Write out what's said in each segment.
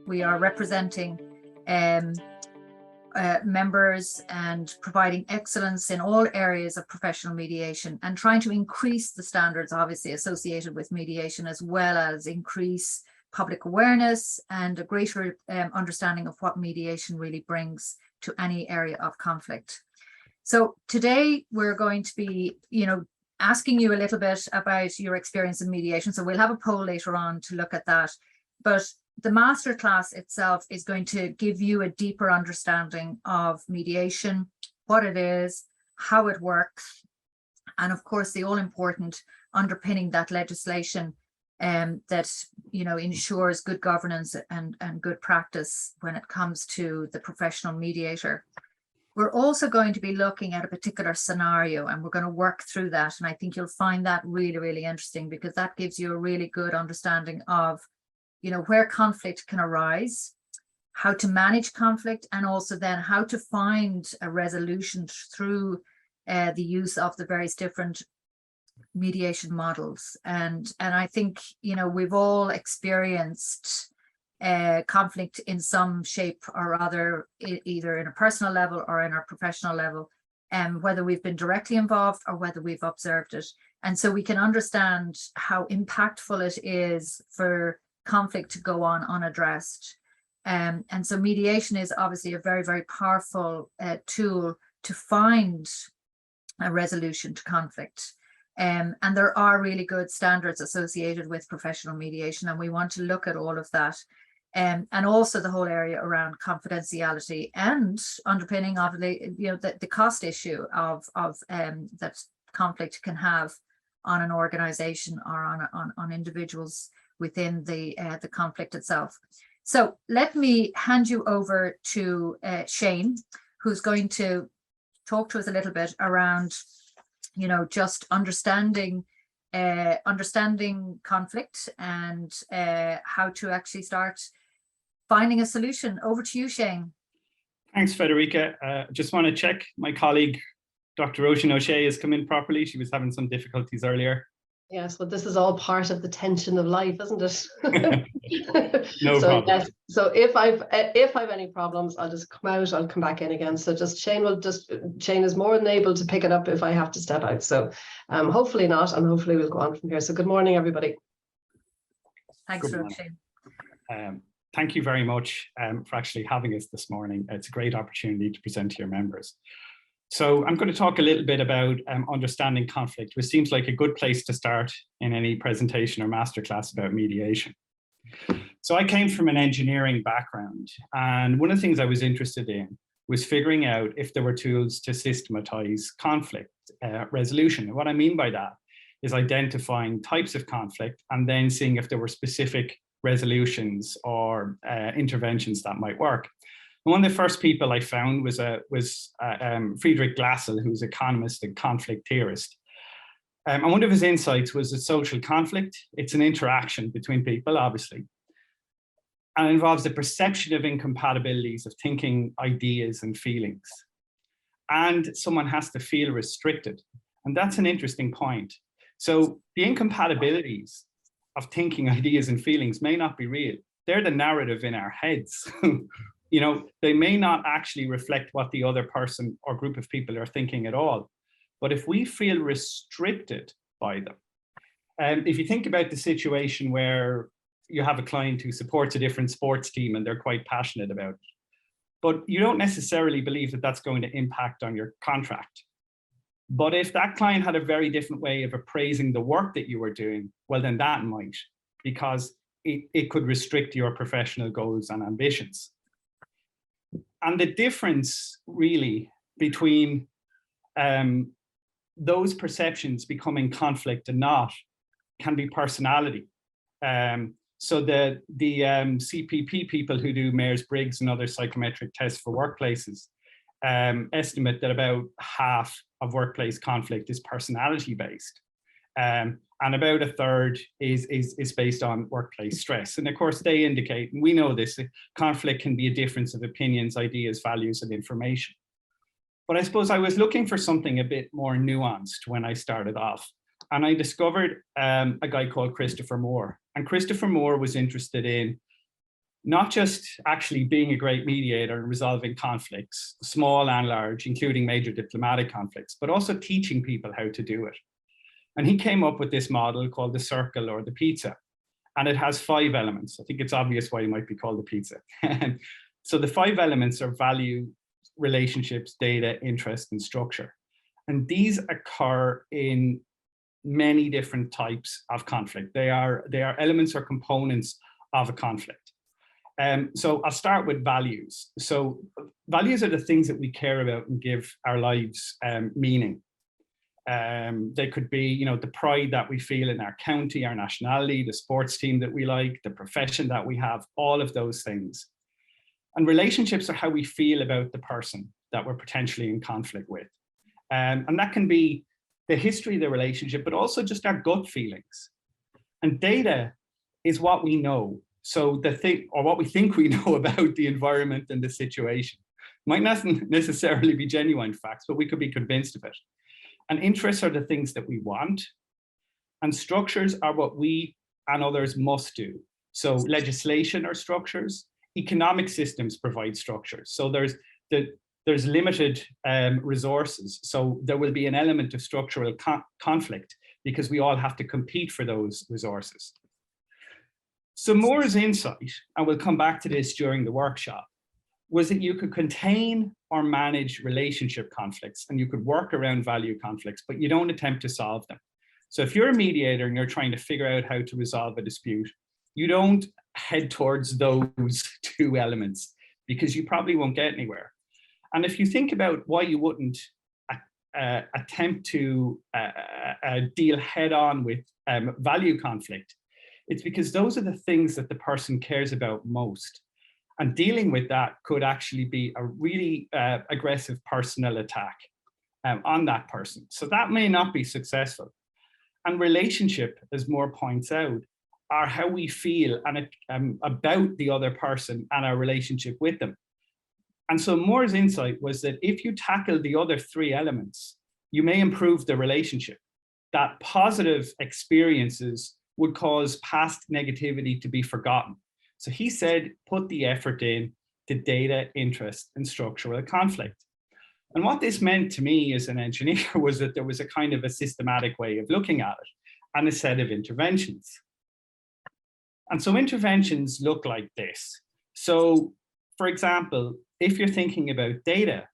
We are representing members and providing excellence in all areas of professional mediation and trying to increase the standards obviously associated with mediation, as well as increase public awareness and a greater understanding of what mediation really brings to any area of conflict. So today we're going to be, asking you a little bit about your experience in mediation. So we'll have a poll later on to look at that. But the masterclass itself is going to give you a deeper understanding of mediation, what it is, how it works, and of course the all-important underpinning that legislation that ensures good governance and good practice when it comes to the professional mediator. We're also going to be looking at a particular scenario, and we're going to work through that, and I think you'll find that really, really interesting, because that gives you a really good understanding of where conflict can arise, how to manage conflict, and also then how to find a resolution through the use of the various different mediation models. And I think, we've all experienced conflict in some shape or other, either in a personal level or in our professional level, whether we've been directly involved or whether we've observed it. And so we can understand how impactful it is for conflict to go on unaddressed. And so mediation is obviously a very, very powerful tool to find a resolution to conflict. And there are really good standards associated with professional mediation, and we want to look at all of that. And also the whole area around confidentiality and underpinning of the cost issue of that conflict can have on an organization or on individuals within the conflict itself. So let me hand you over to Shane, who's going to talk to us a little bit around, just understanding conflict and how to actually start finding a solution. Over to you, Shane. Thanks, Fredericka. Just want to check my colleague, Dr. Roisin O'Shea, has come in properly. She was having some difficulties earlier. Yes, but this is all part of the tension of life, isn't it? No problem. Yes, so if I've any problems, I'll just come out, I'll come back in again. So Shane is more than able to pick it up if I have to step out. So hopefully not, and hopefully we'll go on from here. So good morning, everybody. Thanks, Shane. Thank you very much for actually having us this morning. It's a great opportunity to present to your members. So I'm going to talk a little bit about understanding conflict, which seems like a good place to start in any presentation or masterclass about mediation. So I came from an engineering background, and one of the things I was interested in was figuring out if there were tools to systematize conflict resolution. And what I mean by that is identifying types of conflict and then seeing if there were specific resolutions or interventions that might work. One of the first people I found was Friedrich Glassel, who's an economist and conflict theorist. And one of his insights was that social conflict, it's an interaction between people, obviously, and it involves the perception of incompatibilities of thinking, ideas, and feelings. And someone has to feel restricted. And that's an interesting point. So the incompatibilities of thinking, ideas, and feelings may not be real. They're the narrative in our heads. They may not actually reflect what the other person or group of people are thinking at all. But if we feel restricted by them, if you think about the situation where you have a client who supports a different sports team and they're quite passionate about it, but you don't necessarily believe that that's going to impact on your contract. But if that client had a very different way of appraising the work that you were doing, well, then that might, because it could restrict your professional goals and ambitions. And the difference really between those perceptions becoming conflict and not can be personality. So the CPP people who do Myers-Briggs and other psychometric tests for workplaces estimate that about half of workplace conflict is personality based. And and about a third is based on workplace stress. And of course, they indicate, and we know this, conflict can be a difference of opinions, ideas, values, and information. But I suppose I was looking for something a bit more nuanced when I started off. And I discovered a guy called Christopher Moore. And Christopher Moore was interested in not just actually being a great mediator and resolving conflicts, small and large, including major diplomatic conflicts, but also teaching people how to do it. And he came up with this model called the circle or the pizza. And it has 5 elements. I think it's obvious why it might be called the pizza. So the 5 elements are value, relationships, data, interest, and structure. And these occur in many different types of conflict. They are elements or components of a conflict. So I'll start with values. So values are the things that we care about and give our lives meaning. They could be, the pride that we feel in our county, our nationality, the sports team that we like, the profession that we have, all of those things. And relationships are how we feel about the person that we're potentially in conflict with. And that can be the history of the relationship, but also just our gut feelings. And data is what we know. So the thing, or what we think we know about the environment and the situation. Might not necessarily be genuine facts, but we could be convinced of it. And interests are the things that we want. And structures are what we and others must do. So legislation are structures. Economic systems provide structures. So there's limited resources. So there will be an element of structural conflict because we all have to compete for those resources. So Moore's insight, and we'll come back to this during the workshop, was that you could contain or manage relationship conflicts and you could work around value conflicts, but you don't attempt to solve them. So if you're a mediator and you're trying to figure out how to resolve a dispute, you don't head towards those 2 elements because you probably won't get anywhere. And if you think about why you wouldn't attempt to deal head on with value conflict, it's because those are the things that the person cares about most. And dealing with that could actually be a really aggressive personal attack on that person. So that may not be successful. And relationship, as Moore points out, are how we feel and about the other person and our relationship with them. And so Moore's insight was that if you tackle the other 3 elements, you may improve the relationship. That positive experiences would cause past negativity to be forgotten. So he said, put the effort in to data, interest, and structural conflict. And what this meant to me as an engineer was that there was a kind of a systematic way of looking at it and a set of interventions. And so interventions look like this. So, for example, if you're thinking about data,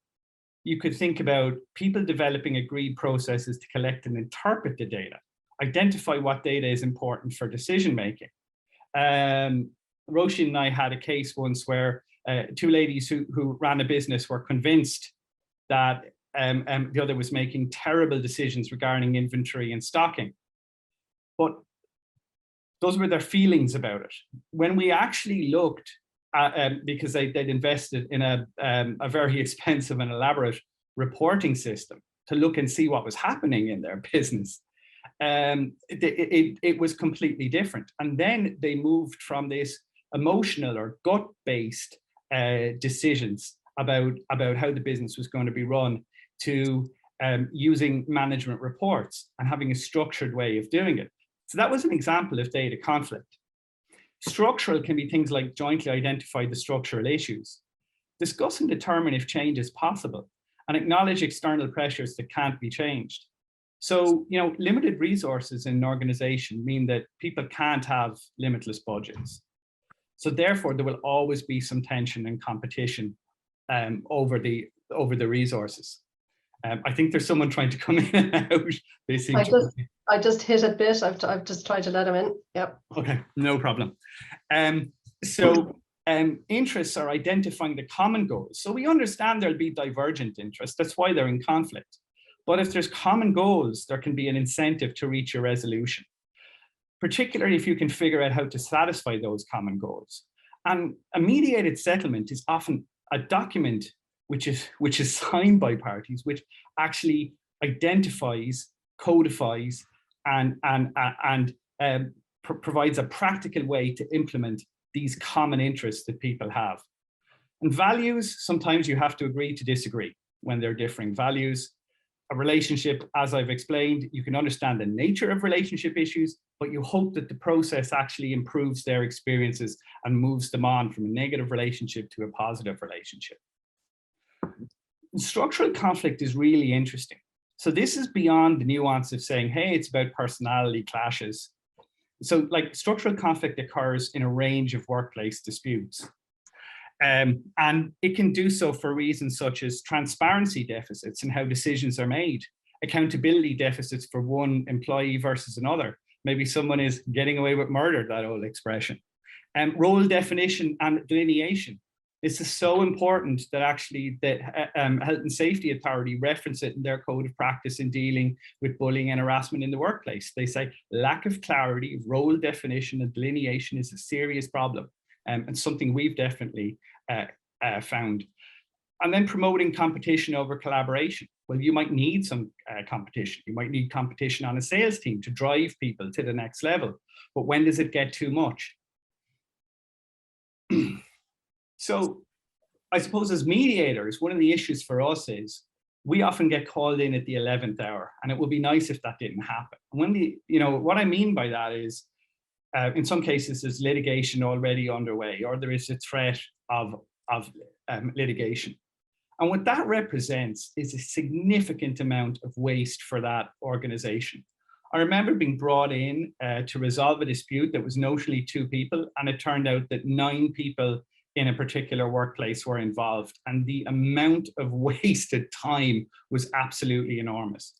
you could think about people developing agreed processes to collect and interpret the data, identify what data is important for decision making. Roisin and I had a case once where 2 ladies who ran a business were convinced that the other was making terrible decisions regarding inventory and stocking. But those were their feelings about it. When we actually looked at, because they'd invested in a very expensive and elaborate reporting system to look and see what was happening in their business, it was completely different. And then they moved from this emotional or gut-based decisions about how the business was going to be run to using management reports and having a structured way of doing it. So that was an example of data conflict. Structural can be things like jointly identify the structural issues, discuss and determine if change is possible, and acknowledge external pressures that can't be changed. So, limited resources in an organization mean that people can't have limitless budgets. So therefore, there will always be some tension and competition over the resources. I think there's someone trying to come in and out. I just hit a bit. I've just tried to let him in. Yep. Okay, no problem. Interests are identifying the common goals. So we understand there'll be divergent interests. That's why they're in conflict. But if there's common goals, there can be an incentive to reach a resolution, particularly if you can figure out how to satisfy those common goals. And a mediated settlement is often a document which is signed by parties, which actually identifies, codifies, provides a practical way to implement these common interests that people have. And values, sometimes you have to agree to disagree when they're differing values. A relationship, as I've explained, you can understand the nature of relationship issues, but you hope that the process actually improves their experiences and moves them on from a negative relationship to a positive relationship. Structural conflict is really interesting. So this is beyond the nuance of saying, hey, it's about personality clashes. So like structural conflict occurs in a range of workplace disputes. And it can do so for reasons such as transparency deficits in how decisions are made, accountability deficits for one employee versus another. Maybe someone is getting away with murder, that old expression. Role definition and delineation. This is so important that actually the Health and Safety Authority reference it in their code of practice in dealing with bullying and harassment in the workplace. They say lack of clarity of role definition and delineation is a serious problem. And something we've definitely found. And then promoting competition over collaboration. Well, you might need some competition. You might need competition on a sales team to drive people to the next level. But when does it get too much? So I suppose as mediators, one of the issues for us is we often get called in at the 11th hour, and it would be nice if that didn't happen. When what I mean by that is, in some cases, there's litigation already underway, or there is a threat of litigation. And what that represents is a significant amount of waste for that organization. I remember being brought in to resolve a dispute that was notionally 2 people, and it turned out that 9 people in a particular workplace were involved, and the amount of wasted time was absolutely enormous.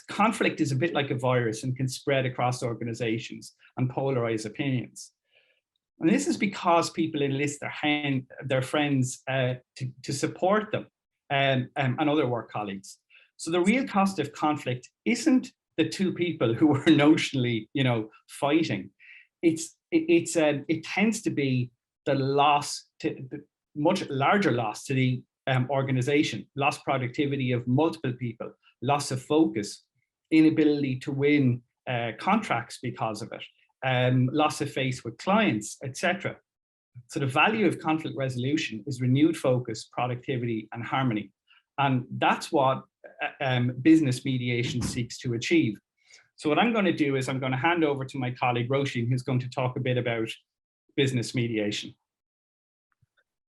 Conflict is a bit like a virus and can spread across organizations and polarize opinions. And this is because people enlist their friends to support them and other work colleagues. So the real cost of conflict isn't the 2 people who were notionally, fighting. It tends to be the loss, the much larger loss to the organization, lost productivity of multiple people, loss of focus, inability to win contracts because of it, loss of face with clients, etc. So the value of conflict resolution is renewed focus, productivity, and harmony. And that's what business mediation seeks to achieve. So what I'm going to do is I'm going to hand over to my colleague Roisin, who's going to talk a bit about business mediation.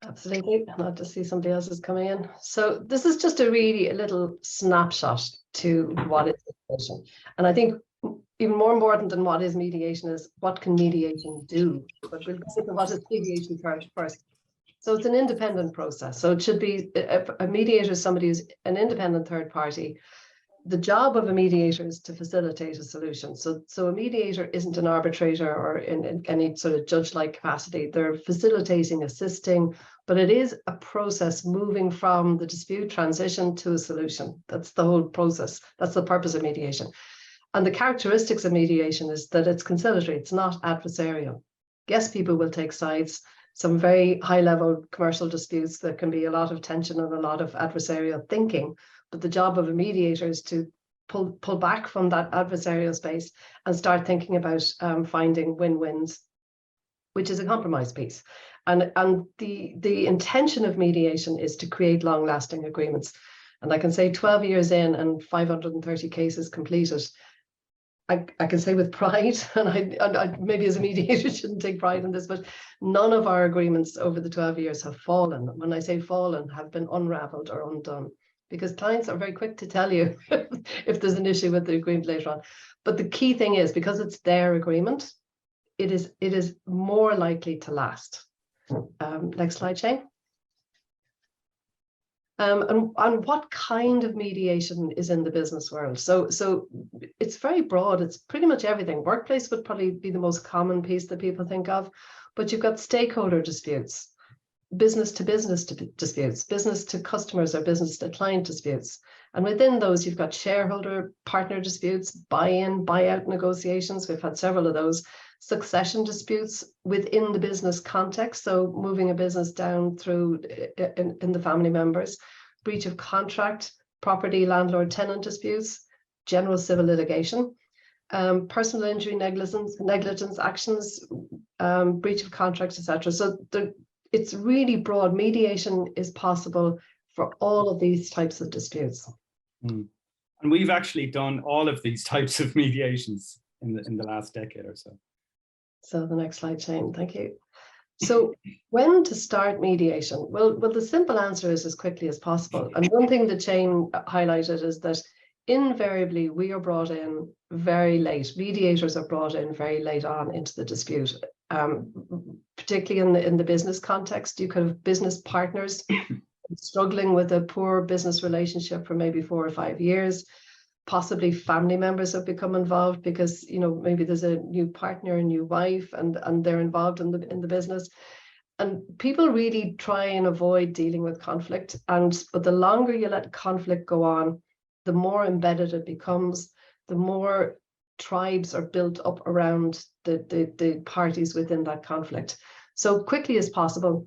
Absolutely. I'd love to see somebody else is coming in. So this is just a little snapshot to what is mediation. And I think even more important than what is mediation is what can mediation do? But we'll go to what is mediation first. So it's an independent process. So it should be a mediator is somebody who's an independent third party. The job of a mediator is to facilitate a solution. So a mediator isn't an arbitrator or in any sort of judge-like capacity. They're facilitating, assisting, but it is a process moving from the dispute transition to a solution. That's the whole process. That's the purpose of mediation. And the characteristics of mediation is that it's conciliatory. It's not adversarial. Yes, people will take sides. Some very high-level commercial disputes, there can be a lot of tension and a lot of adversarial thinking. But the job of a mediator is to pull back from that adversarial space and start thinking about finding win-wins, which is a compromise piece. And the intention of mediation is to create long-lasting agreements. And I can say 12 years in and 530 cases completed, I can say with pride, and I maybe as a mediator shouldn't take pride in this, but none of our agreements over the 12 years have fallen. When I say fallen, have been unraveled or undone. Because clients are very quick to tell you if there's an issue with the agreement later on. But the key thing is, because it's their agreement, it is more likely to last. Next slide, Shane. And what kind of mediation is in the business world? So it's very broad. It's pretty much everything. Workplace would probably be the most common piece that people think of, but you've got stakeholder disputes, business to business disputes, business to customers or business to client disputes. And within those, you've got shareholder partner disputes, buy-in, buyout negotiations. We've had several of those. Succession disputes within the business context. So moving a business down through in the family members, breach of contract, property, landlord, tenant disputes, general civil litigation. personal injury negligence actions, breach of contracts, etc. So it's really broad. Mediation is possible for all of these types of disputes. And we've actually done all of these types of mediations in the last decade or so. So the next slide, Shane, thank you. So when to start mediation? Well, the simple answer is as quickly as possible. And one thing that Shane highlighted is that invariably we are brought in very late. Mediators are brought in very late on into the dispute, particularly in the business context. You could have business partners struggling with a poor business relationship for maybe 4 or 5 years. Possibly family members have become involved because, you know, maybe there's a new partner, a new wife, and they're involved in the business. And people really try and avoid dealing with conflict. But the longer you let conflict go on, the more embedded it becomes, the more tribes are built up around the parties within that conflict. So quickly as possible,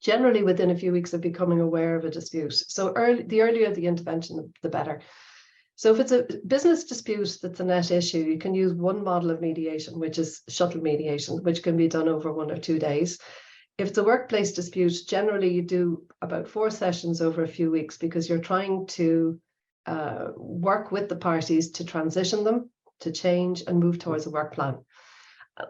generally within a few weeks of becoming aware of a dispute. So the earlier the intervention, the better. So if it's a business dispute that's a net issue, you can use one model of mediation, which is shuttle mediation, which can be done over 1 or 2 days. If it's a workplace dispute, generally you do about 4 sessions over a few weeks because you're trying to work with the parties to transition them, to change and move towards a work plan.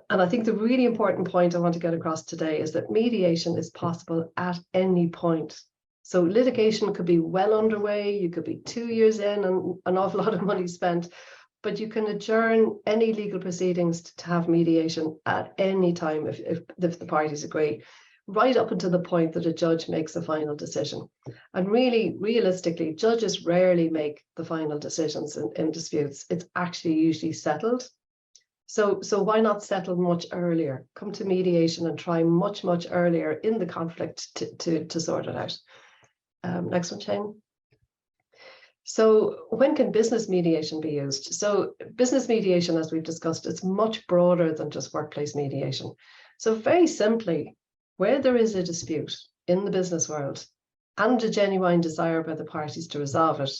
And I think the really important point I want to get across today is that mediation is possible at any point. So litigation could be well underway, you could be 2 years in and an awful lot of money spent, but you can adjourn any legal proceedings to have mediation at any time if the parties agree, right up until the point that a judge makes a final decision. And really, realistically, judges rarely make the final decisions in disputes. It's actually usually settled. So why not settle much earlier? Come to mediation and try much, much earlier in the conflict to sort it out. Next one, Shane. So when can business mediation be used? So business mediation, as we've discussed, it's much broader than just workplace mediation. So very simply, where there is a dispute in the business world and a genuine desire by the parties to resolve it,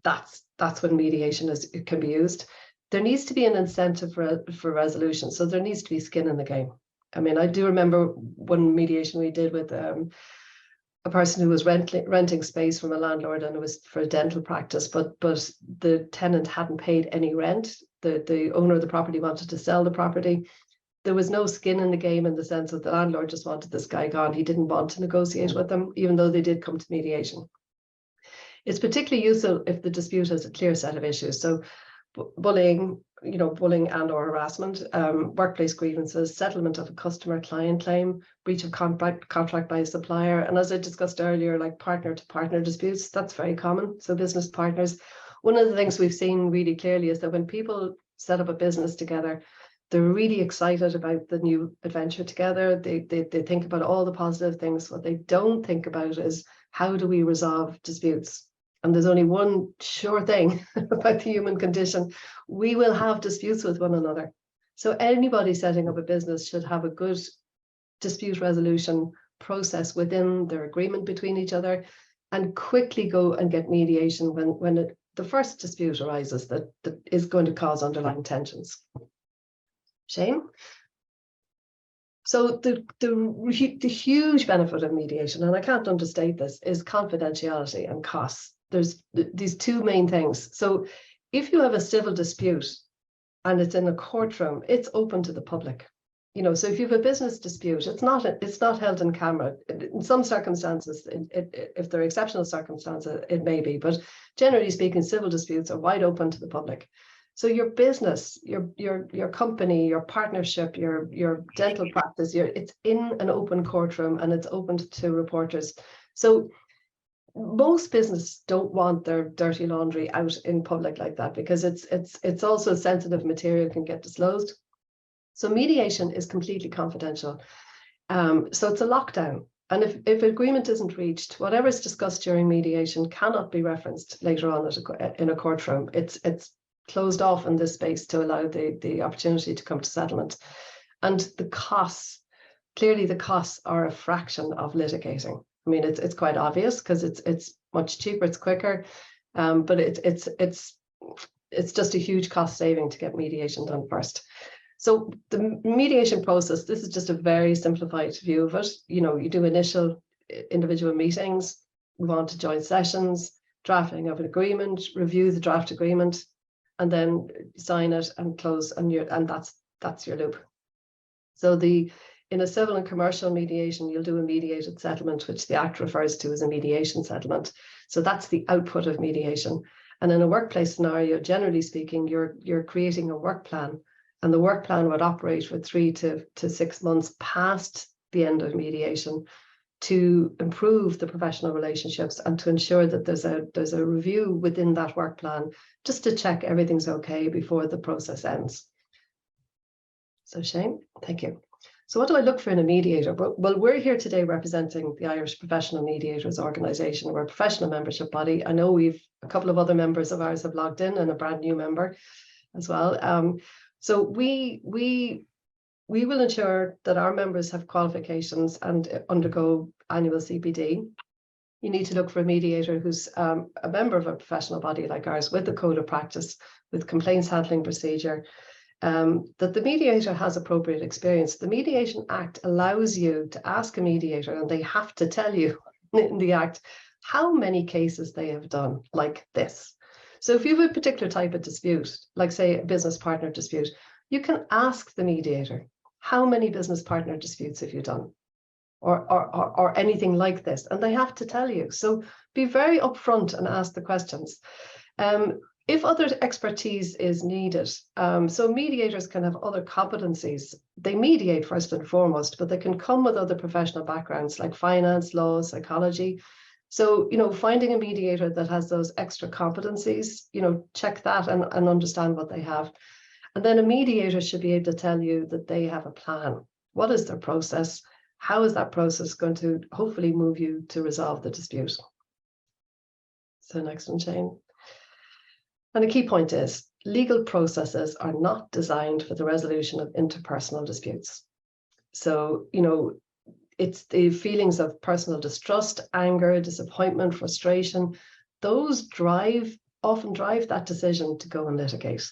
that's when mediation can be used. There needs to be an incentive for resolution. So there needs to be skin in the game. I mean, I do remember one mediation we did with a person who was renting space from a landlord, and it was for a dental practice, but the tenant hadn't paid any rent. The owner of the property wanted to sell the property. There was no skin in the game in the sense that the landlord just wanted this guy gone. He didn't want to negotiate with them, even though they did come to mediation. It's particularly useful if the dispute has a clear set of issues. So bullying and or harassment, workplace grievances, settlement of a customer-client claim, breach of contract by a supplier. And as I discussed earlier, like partner-to-partner disputes, that's very common. So business partners. One of the things we've seen really clearly is that when people set up a business together, they're really excited about the new adventure together. They think about all the positive things. What they don't think about is, how do we resolve disputes? And there's only one sure thing about the human condition. We will have disputes with one another. So anybody setting up a business should have a good dispute resolution process within their agreement between each other, and quickly go and get mediation when the first dispute arises that is going to cause underlying tensions. Shane? So the huge benefit of mediation, and I can't understate this, is confidentiality and costs. There's these two main things. So if you have a civil dispute and it's in a courtroom, it's open to the public. You know, so if you have a business dispute, it's not held in camera. In some circumstances, if there are exceptional circumstances, it may be, but generally speaking, civil disputes are wide open to the public. So your business, your company, your partnership, your dental practice, it's in an open courtroom and it's open to reporters. So most businesses don't want their dirty laundry out in public like that, because it's also sensitive material, can get disclosed. So mediation is completely confidential. So it's a lockdown. And if agreement isn't reached, whatever is discussed during mediation cannot be referenced later on in a courtroom. It's closed off in this space to allow the opportunity to come to settlement. And the costs, clearly the costs are a fraction of litigating. I mean, it's quite obvious because it's much cheaper, it's quicker, but it's it's just a huge cost saving to get mediation done first. So the mediation process, this is just a very simplified view of it. You know, you do initial individual meetings, move on to joint sessions, drafting of an agreement, review the draft agreement, and then sign it and close, and that's your loop. So in a civil and commercial mediation, you'll do a mediated settlement, which the Act refers to as a mediation settlement. So that's the output of mediation. And in a workplace scenario, generally speaking, you're creating a work plan, and the work plan would operate for 3 to 6 months past the end of mediation to improve the professional relationships and to ensure that there's a review within that work plan just to check everything's okay before the process ends. So Shane, thank you. So what do I look for in a mediator? Well, we're here today representing the Irish Professional Mediators Organisation. We're a professional membership body. I know a couple of other members of ours have logged in and a brand new member as well. So we will ensure that our members have qualifications and undergo annual CPD. You need to look for a mediator who's a member of a professional body like ours with a code of practice, with complaints handling procedure, that the mediator has appropriate experience. The Mediation Act allows you to ask a mediator, and they have to tell you in the Act how many cases they have done like this. So if you have a particular type of dispute, like say a business partner dispute, you can ask the mediator, how many business partner disputes have you done? Or anything like this, and they have to tell you. So be very upfront and ask the questions. If other expertise is needed, so mediators can have other competencies. They mediate first and foremost, but they can come with other professional backgrounds like finance, law, psychology. So, you know, finding a mediator that has those extra competencies, you know, check that and understand what they have. And then a mediator should be able to tell you that they have a plan. What is their process? How is that process going to hopefully move you to resolve the dispute? So next one, Shane. And the key point is, legal processes are not designed for the resolution of interpersonal disputes. So, you know, it's the feelings of personal distrust, anger, disappointment, frustration. Those often drive that decision to go and litigate.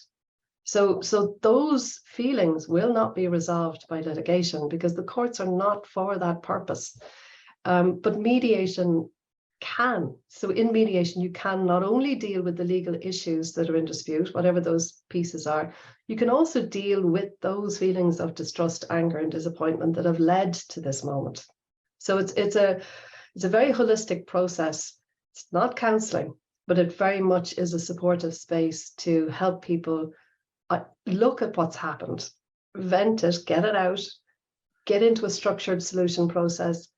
So those feelings will not be resolved by litigation because the courts are not for that purpose. But mediation can. So in mediation, you can not only deal with the legal issues that are in dispute, whatever those pieces are, you can also deal with those feelings of distrust, anger, and disappointment that have led to this moment. So it's a very holistic process. It's not counseling, but it very much is a supportive space to help people look at what's happened, vent it, get it out, get into a structured solution process,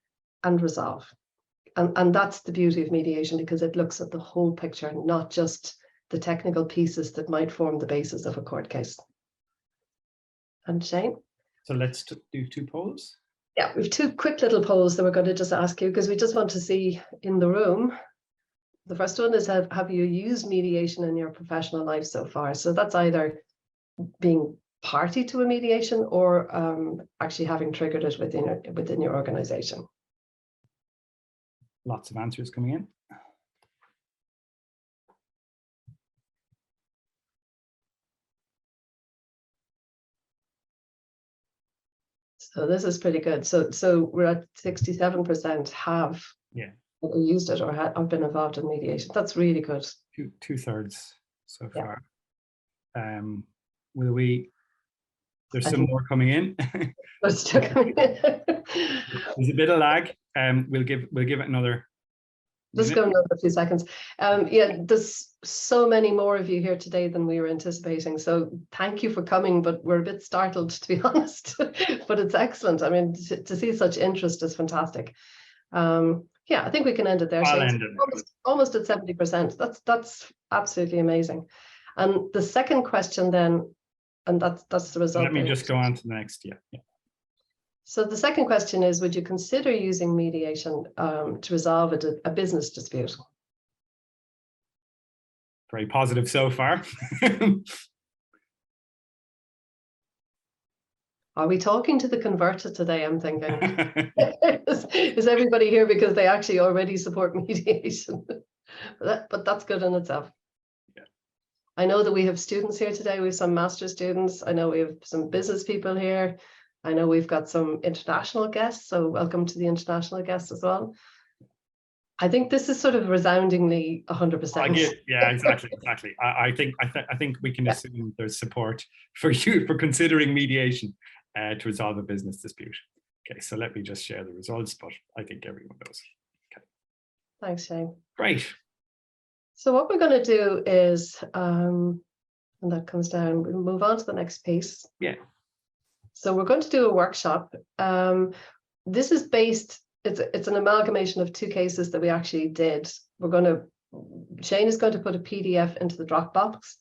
and resolve. And that's the beauty of mediation, because it looks at the whole picture, not just the technical pieces that might form the basis of a court case. And Shane? So let's do 2 polls. Yeah, we have 2 quick little polls that we're going to just ask you, because we just want to see in the room. The first one is, have you used mediation in your professional life so far? So that's either being party to a mediation or actually having triggered it within your organization. Lots of answers coming in. So this is pretty good. So we're at 67% have used it or have been involved in mediation. That's really good. Two-thirds so far. There's some more coming in. There's a bit of lag. We'll give it another. Just go another few seconds. Yeah, there's so many more of you here today than we were anticipating. So thank you for coming, but we're a bit startled, to be honest. But it's excellent. I mean, to see such interest is fantastic. Yeah, I think we can end it there. I'll end it. Almost at 70%. That's absolutely amazing. And the second question then, and that's the result. Let me just go on to the next. Yeah. So the second question is, would you consider using mediation to resolve a business dispute? Very positive so far. Are we talking to the converted today? I'm thinking. Is everybody here because they actually already support mediation? But that's good in itself. Yeah. I know that we have students here today. We have some master's students. I know we have some business people here. I know we've got some international guests. So welcome to the international guests as well. I think this is sort of resoundingly 100%. Yeah, exactly. I think we can assume there's support for you for considering mediation to resolve a business dispute. Okay, so let me just share the results, but I think everyone knows. Okay. Thanks, Shane. Great. So what we're going to do is, and that comes down, we'll move on to the next piece. Yeah. So we're going to do a workshop. This is based, it's an amalgamation of two cases that we actually did. Shane is going to put a PDF into the chat box.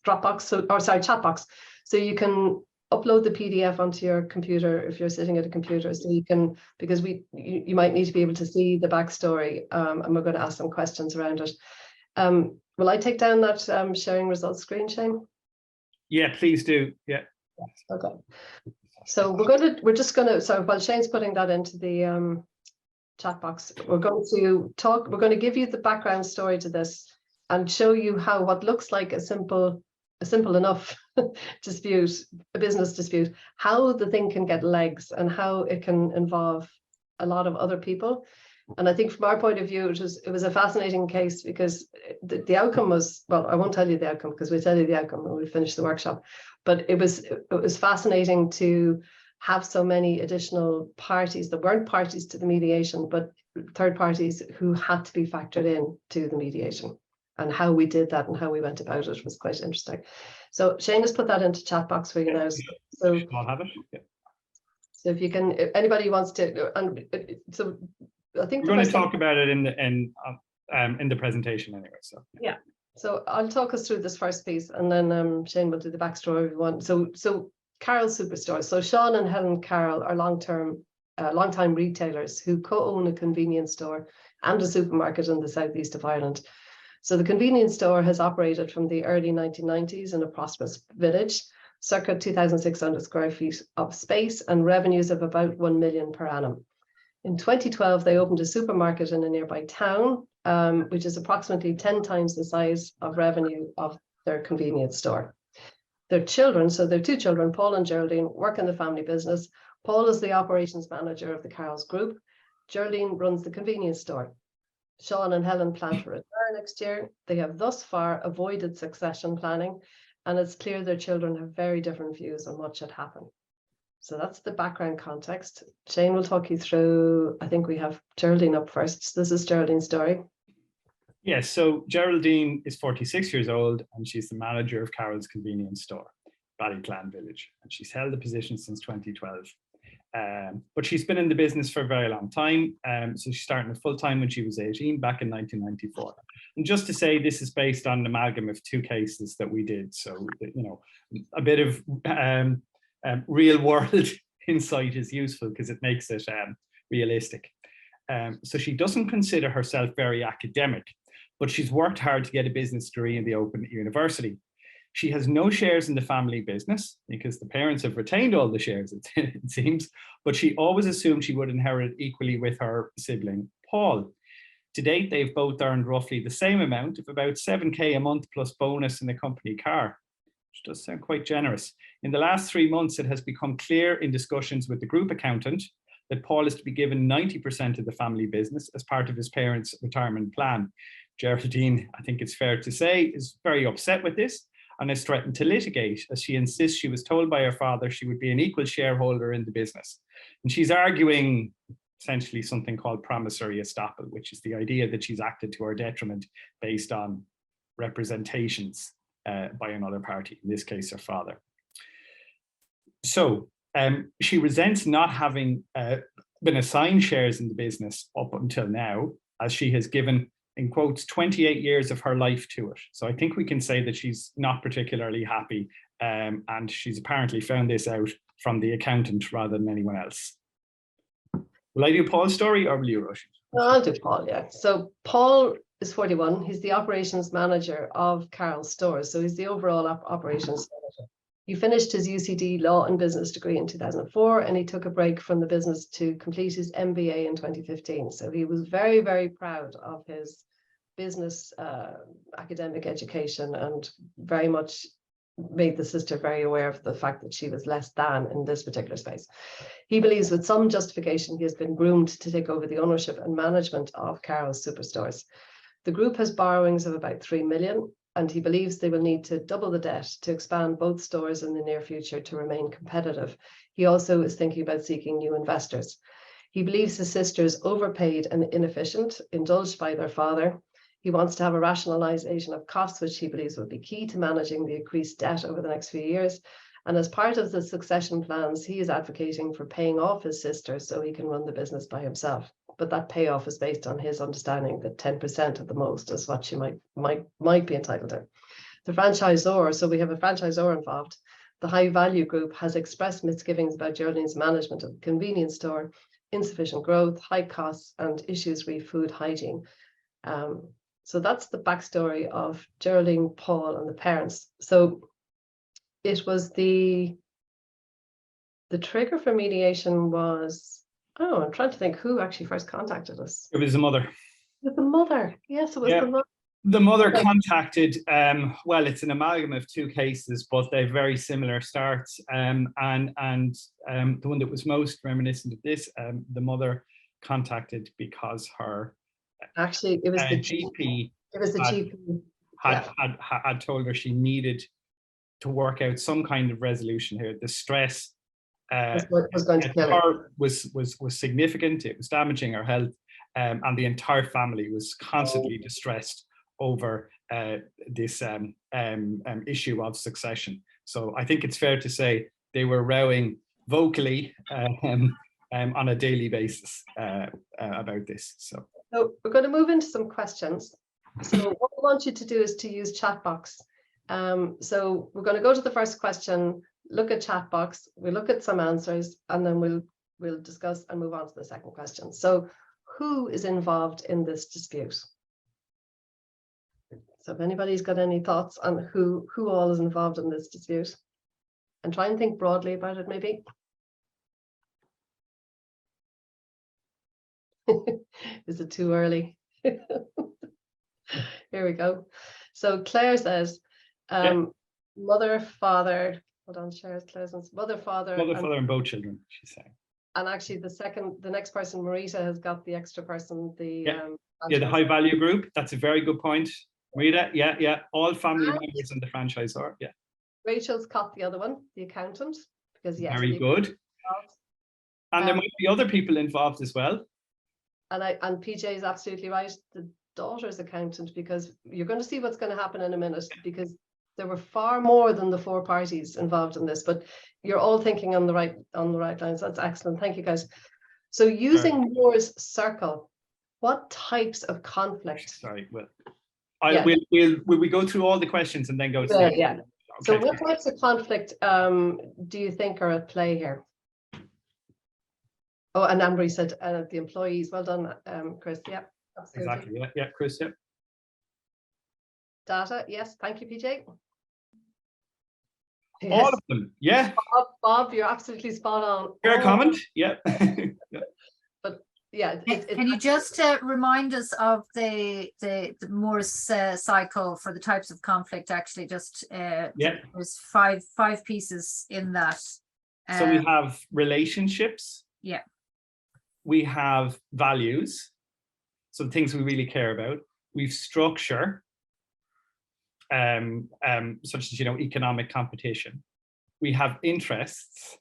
So you can upload the PDF onto your computer if you're sitting at a computer, so you can, because you might need to be able to see the backstory, and we're going to ask some questions around it. Will I take down that sharing results screen, Shane? Yeah, please do. Yeah. Okay. So we're just going to, so while Shane's putting that into the chat box, we're going to give you the background story to this and show you how what looks like a simple enough dispute, a business dispute, how the thing can get legs and how it can involve a lot of other people. And I think from our point of view, it was a fascinating case because the outcome was, well, I won't tell you the outcome because we'll tell you the outcome when we finish the workshop. But it was fascinating to have so many additional parties that weren't parties to the mediation, but third parties who had to be factored in to the mediation. And how we did that and how we went about it was quite interesting. So Shane has put that into chat box for you now. So I'll have it. Yeah. So if you can, if anybody wants to, and so I think we're going to talk about it in the presentation anyway. So yeah. So I'll talk us through this first piece, and then Shane will do the backstory if you want. So Carroll Superstore. So Sean and Helen Carroll are long-time retailers who co-own a convenience store and a supermarket in the southeast of Ireland. So the convenience store has operated from the early 1990s in a prosperous village, circa 2,600 square feet of space and revenues of about 1 million per annum. In 2012, they opened a supermarket in a nearby town, which is approximately 10 times the size of revenue of their convenience store. Their children, so their two children, Paul and Geraldine, work in the family business. Paul is the operations manager of the Carroll's group. Geraldine runs the convenience store. Sean and Helen plan to retire next year. They have thus far avoided succession planning, and it's clear their children have very different views on what should happen. So that's the background context. Shane will talk you through, I think we have Geraldine up first. This is Geraldine's story. Yes, so Geraldine is 46 years old and she's the manager of Carroll's convenience store, Ballyclan Village. And she's held the position since 2012. But she's been in the business for a very long time. So she started full-time when she was 18, back in 1994. And just to say, this is based on an amalgam of two cases that we did. So, you know, a bit of real world insight is useful because it makes it realistic. So she doesn't consider herself very academic, but she's worked hard to get a business degree in the Open University. She has no shares in the family business because the parents have retained all the shares, it seems, but she always assumed she would inherit equally with her sibling, Paul. To date, they've both earned roughly the same amount of about 7K a month plus bonus in the company car, which does sound quite generous. In the last 3 months, it has become clear in discussions with the group accountant that Paul is to be given 90% of the family business as part of his parents' retirement plan. Geraldine, I think it's fair to say, is very upset with this and has threatened to litigate, as she insists she was told by her father she would be an equal shareholder in the business. And she's arguing essentially something called promissory estoppel, which is the idea that she's acted to her detriment based on representations by another party, in this case her father. So she resents not having been assigned shares in the business up until now, as she has given, in quotes, 28 years of her life to it. So I think we can say that she's not particularly happy, and she's apparently found this out from the accountant rather than anyone else. Will I do Paul's story or will you, Roisin? No, I'll do Paul, yeah. So Paul is 41. He's the operations manager of Carroll's stores. So he's the overall operations manager. He finished his UCD Law and Business degree in 2004, and he took a break from the business to complete his MBA in 2015. So he was very, very proud of his business academic education, and very much made the sister very aware of the fact that she was less than in this particular space. He believes with some justification he has been groomed to take over the ownership and management of Carol's superstores. The group has borrowings of about 3 million, and he believes they will need to double the debt to expand both stores in the near future to remain competitive. He also is thinking about seeking new investors. He believes his sister is overpaid and inefficient, indulged by their father. He wants to have a rationalization of costs, which he believes will be key to managing the increased debt over the next few years. And as part of the succession plans, he is advocating for paying off his sister so he can run the business by himself. But that payoff is based on his understanding that 10% at the most is what she might be entitled to. The franchisor, so we have a franchisor involved. The High Value Group has expressed misgivings about Geraldine's management of the convenience store, insufficient growth, high costs, and issues with food hygiene. So that's the backstory of Geraldine, Paul, and the parents. So it was the trigger for mediation was, oh, I'm trying to think who actually first contacted us. It was the mother. The mother. Yes, it was the mother. The mother contacted, well, it's an amalgam of two cases, but they're very similar starts. And the one that was most reminiscent of this, the mother contacted because her actually it was the GP. It was the GP had told her she needed to work out some kind of resolution here. The stress was going to kill her. Was significant. It was damaging her health, and the entire family was constantly distressed over this issue of succession. So I think it's fair to say they were rowing vocally on a daily basis about this. So we're going to move into some questions. So what we want you to do is to use chat box. So we're going to go to the first question, look at chat box, we'll look at some answers, and then we'll discuss and move on to the second question. So who is involved in this dispute? So if anybody's got any thoughts on who all is involved in this dispute, and try and think broadly about it, maybe. Is it too early? Here we go. So Claire says, mother, father, hold on, Claire's mother, father, and both children, she's saying. And actually the next person, Marita, has got the extra person, the High Value Group. That's a very good point. Marita, all family members in the franchisor, Rachel's got the other one, the accountant, because very good. And there might be other people involved as well. And PJ is absolutely right. The daughter's accountant, because you're going to see what's going to happen in a minute, because there were far more than the 4 parties involved in this, but you're all thinking on the right lines. That's excellent. Thank you, guys. So using Moore's circle, what types of conflict? Sorry, will we go through all the questions and then go to Okay. So what types of conflict do you think are at play here? Oh, and Ambry said the employees. Well done, Chris. Yeah, absolutely. Exactly. Yeah, Chris. Yeah. Data. Yes. Thank you, PJ. Yes. All of them. Yeah. Bob, you're absolutely spot on. Fair comment. Yeah. But yeah. Can you just remind us of the Moore's cycle for the types of conflict? Actually, just there's five pieces in that. So we have relationships. Yeah. We have values, so the things we really care about. We've structure, such as economic competition. We have interests,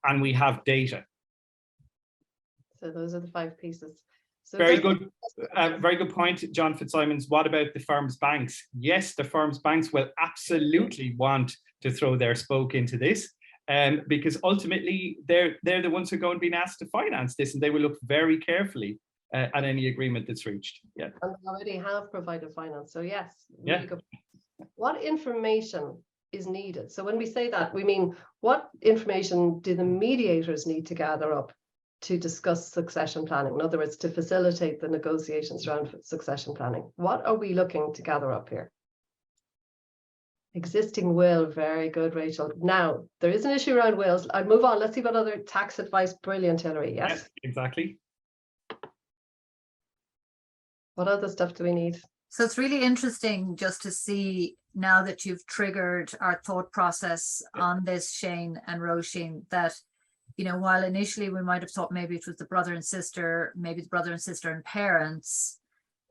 and we have data. So those are the 5 pieces. So very good point, John Fitzsimons. What about the firm's banks? Yes, the firm's banks will absolutely want to throw their spoke into this. Because ultimately they're the ones who are going to be asked to finance this, and they will look very carefully at any agreement that's reached. Yeah. And they already have provided finance. So yes. Really good. What information is needed? So when we say that, we mean what information do the mediators need to gather up to discuss succession planning? In other words, to facilitate the negotiations around succession planning. What are we looking to gather up here? Existing will. Very good, Rachel. Now, there is an issue around wills. I'll move on. Let's see what other tax advice. Brilliant, Hilary. Yes, exactly. What other stuff do we need? So it's really interesting just to see now that you've triggered our thought process on this, Shane and Roisin, that, you know, while initially we might have thought maybe it was the brother and sister, maybe the brother and sister and parents,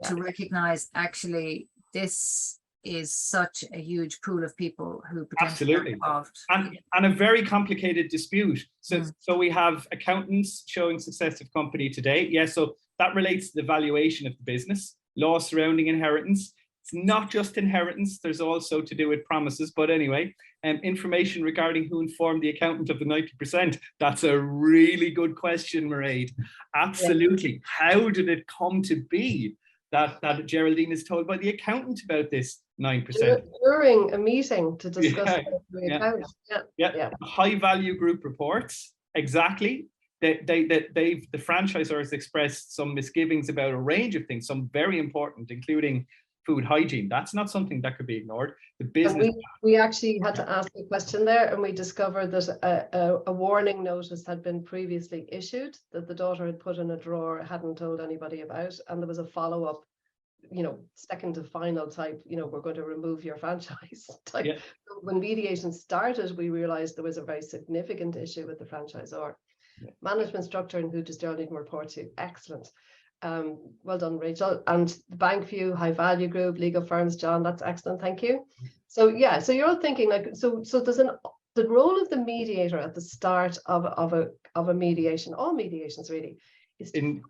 to recognize actually this is such a huge pool of people who potentially are involved. And a very complicated dispute. So we have accountants showing successive company today. Yeah, so that relates to the valuation of the business, law surrounding inheritance. It's not just inheritance, there's also to do with promises. But anyway, information regarding who informed the accountant of the 90%. That's a really good question, Mairead. Absolutely. How did it come to be that Geraldine is told by the accountant about this 9%? During a meeting to discuss the account. High value group reports, exactly. The franchisors expressed some misgivings about a range of things, some very important, including food hygiene. That's not something that could be ignored. The business. We actually had to ask a question there, and we discovered that a warning notice had been previously issued that the daughter had put in a drawer, hadn't told anybody about, and there was a follow-up, you know, second to final type, you know, we're going to remove your franchise type. Yeah. When mediation started, we realized there was a very significant issue with the franchisor. Yeah. Management structure and who does Geraldine report to? Excellent. Well done, Rachel. And the bank view, high value group, legal firms, John, that's excellent. Thank you. So yeah, so you're all thinking like, so there's the role of the mediator at the start of a mediation, all mediations really, is to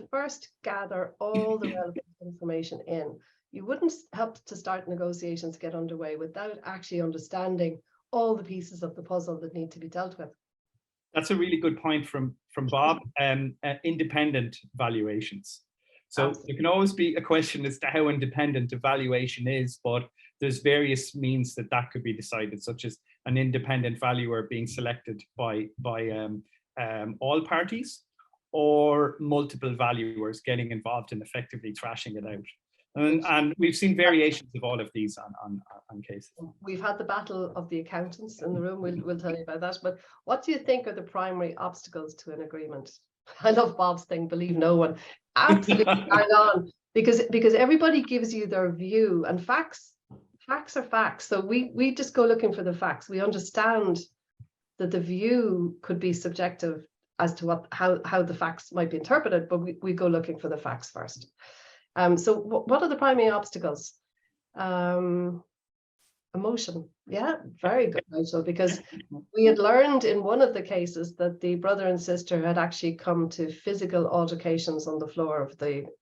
first gather all the relevant information in. You wouldn't help to start negotiations get underway without actually understanding all the pieces of the puzzle that need to be dealt with. That's a really good point from Bob. Independent valuations. So Absolutely. There can always be a question as to how independent a valuation is, but there's various means that could be decided, such as an independent valuer being selected by all parties, or multiple valuers getting involved in effectively thrashing it out. And we've seen variations of all of these on cases. We've had the battle of the accountants in the room. We'll tell you about that. But what do you think are the primary obstacles to an agreement? I love Bob's thing, believe no one. Absolutely hang on. Because everybody gives you their view, and facts are facts. So we just go looking for the facts. We understand that the view could be subjective as to how the facts might be interpreted, but we go looking for the facts first. So what are the primary obstacles? Emotion. Yeah, very good, Rachel, because we had learned in one of the cases that the brother and sister had actually come to physical altercations on the floor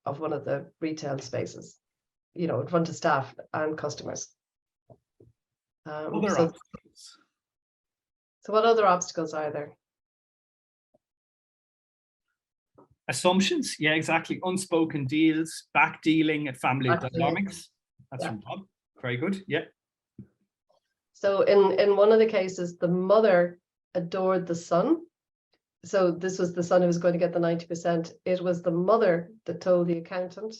of one of the retail spaces, you know, in front of staff and customers. So what other obstacles are there? Assumptions, yeah, exactly. Unspoken deals, back dealing at family dynamics. That's from Bob. Very good. Yeah. So in one of the cases, the mother adored the son. So this was the son who was going to get the 90%. It was the mother that told the accountant,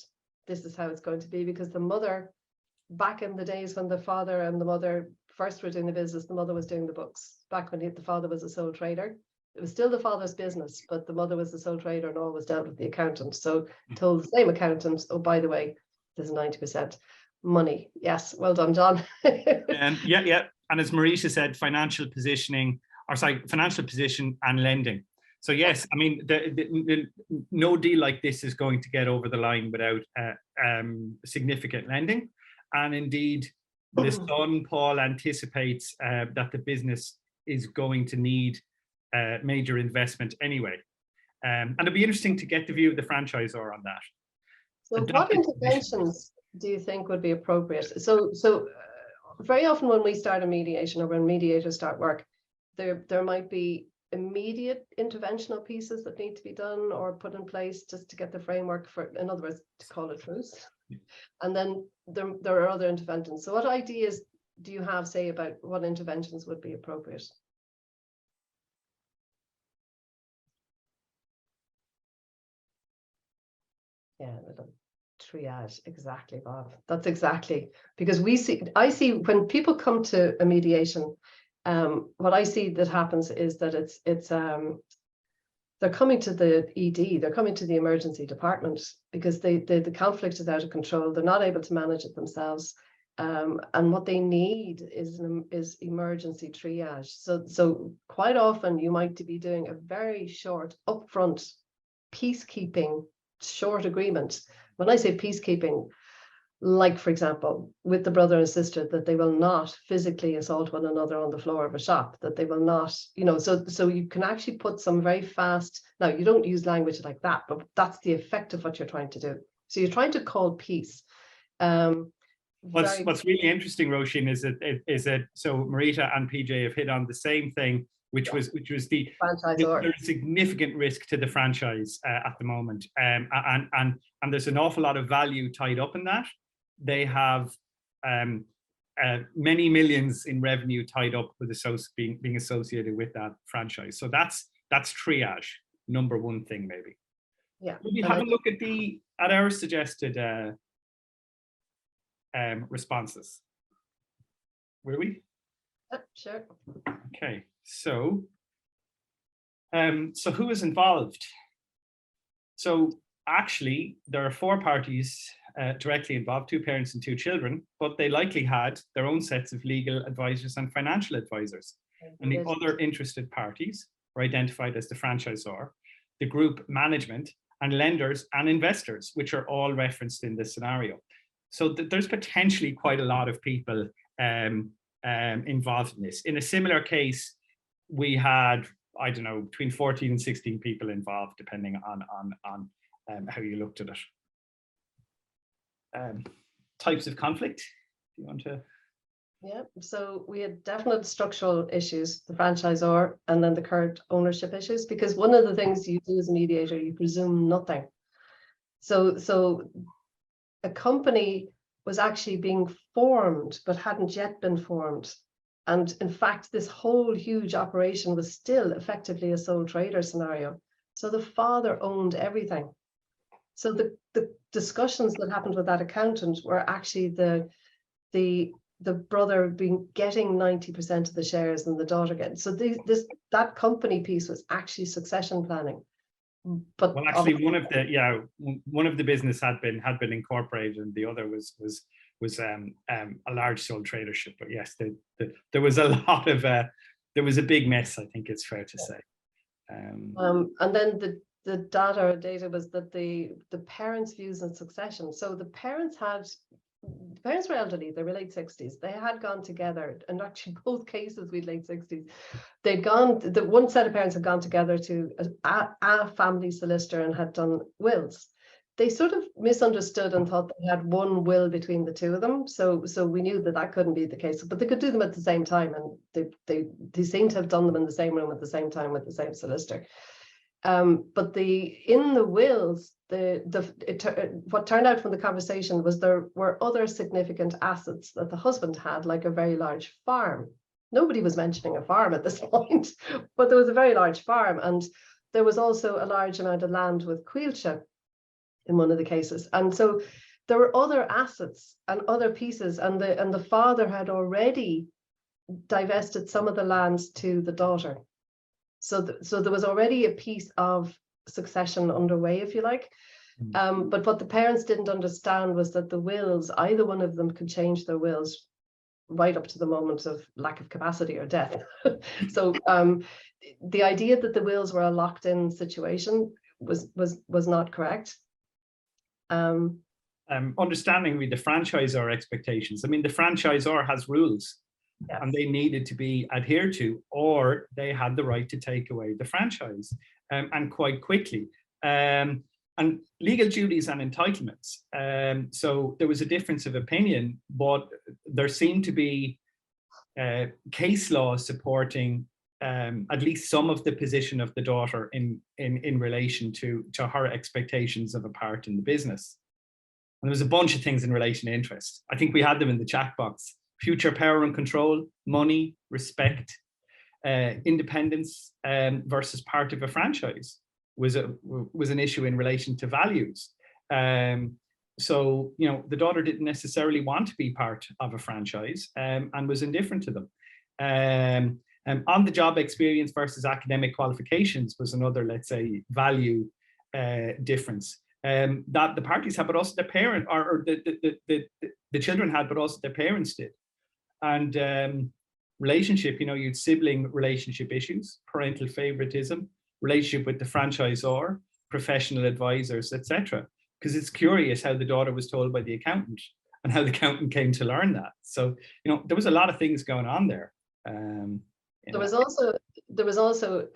this is how it's going to be, because the mother, back in the days when the father and the mother first were doing the business, the mother was doing the books. Back when the father was a sole trader. It was still the father's business, but the mother was the sole trader and always dealt with the accountant. So told the same accountant, oh, by the way, there's 90% money. Yes, well done, John. Yeah. And as Marisha said, financial position and lending. So yes, I mean, no deal like this is going to get over the line without significant lending. And indeed, the son, Paul, anticipates that the business is going to need major investment anyway. And it'll be interesting to get the view of the franchisor on that. So what interventions do you think would be appropriate? So very often when we start a mediation or when mediators start work, there might be immediate interventional pieces that need to be done or put in place just to get the framework for, in other words, to call a truce. And then there are other interventions. So what ideas do you have, say, about what interventions would be appropriate? Yeah, triage, exactly, Bob. That's exactly, because I see when people come to a mediation, what I see that happens is that it's they're coming to the ED, they're coming to the emergency department because the conflict is out of control. They're not able to manage it themselves. And what they need is emergency triage. So quite often you might be doing a very short upfront peacekeeping, short agreement. When I say peacekeeping, like, for example, with the brother and sister, that they will not physically assault one another on the floor of a shop, that they will not, so you can actually put some very fast, now you don't use language like that, but that's the effect of what you're trying to do. So you're trying to call peace. What's really interesting, Roisin, is that so Marita and PJ have hit on the same thing, which was there's significant risk to the franchise at the moment, and there's an awful lot of value tied up in that. They have many millions in revenue tied up with being associated with that franchise. So that's triage, number one thing, maybe. Yeah. Maybe have a look at our suggested responses. Will we? Sure. Okay. So who is involved? So actually, there are 4 parties directly involved, 2 parents and 2 children, but they likely had their own sets of legal advisors and financial advisors. And the other interested parties were identified as the franchisor, the group management, and lenders and investors, which are all referenced in this scenario. So there's potentially quite a lot of people involved in this. In a similar case, we had, I don't know, between 14 and 16 people involved, depending on how you looked at it. Types of conflict, do you want to? Yeah, so we had definite structural issues, the franchisor, and then the current ownership issues, because one of the things you do as a mediator, you presume nothing. So a company was actually being formed, but hadn't yet been formed. And in fact, this whole huge operation was still effectively a sole trader scenario. So the father owned everything. So the discussions that happened with that accountant were actually the brother getting 90% of the shares and the daughter getting. So that company piece was actually succession planning. But well, actually, one of the business had been incorporated, and the other was a large sole tradership. But yes, there was a lot of there was a big mess, I think it's fair to say. And then the data was that the parents' views on succession. So the parents were elderly, they were late 60s. They had gone together, and actually both cases with late 60s. The one set of parents had gone together to a family solicitor and had done wills. They sort of misunderstood and thought they had one will between the two of them. So we knew that couldn't be the case, but they could do them at the same time, and they seem to have done them in the same room at the same time with the same solicitor. But in the wills, what turned out from the conversation was there were other significant assets that the husband had, like a very large farm. Nobody was mentioning a farm at this point, but there was a very large farm, and there was also a large amount of land with Cuilcha in one of the cases. And so there were other assets and other pieces, and the father had already divested some of the lands to the daughter. So there was already a piece of succession underway, if you like. But what the parents didn't understand was that the wills, either one of them could change their wills right up to the moment of lack of capacity or death. So the idea that the wills were a locked-in situation was not correct. Understanding the franchisor expectations. I mean, the franchisor has rules. Yes. And they needed to be adhered to, or they had the right to take away the franchise, and quite quickly. And legal duties and entitlements. So there was a difference of opinion, but there seemed to be case law supporting at least some of the position of the daughter in relation to her expectations of a part in the business. And there was a bunch of things in relation to interest. I think we had them in the chat box. Future power and control, money, respect, independence versus part of a franchise was an issue in relation to values. So, the daughter didn't necessarily want to be part of a franchise and was indifferent to them. On the job experience versus academic qualifications was another, let's say, value difference that the parties had, but also the parent or the children had, but also their parents did. And relationship, you know, you'd sibling relationship issues, parental favoritism, relationship with the franchisor, professional advisors, etc. Because it's curious how the daughter was told by the accountant and how the accountant came to learn that. So, you know, there was a lot of things going on there. There was also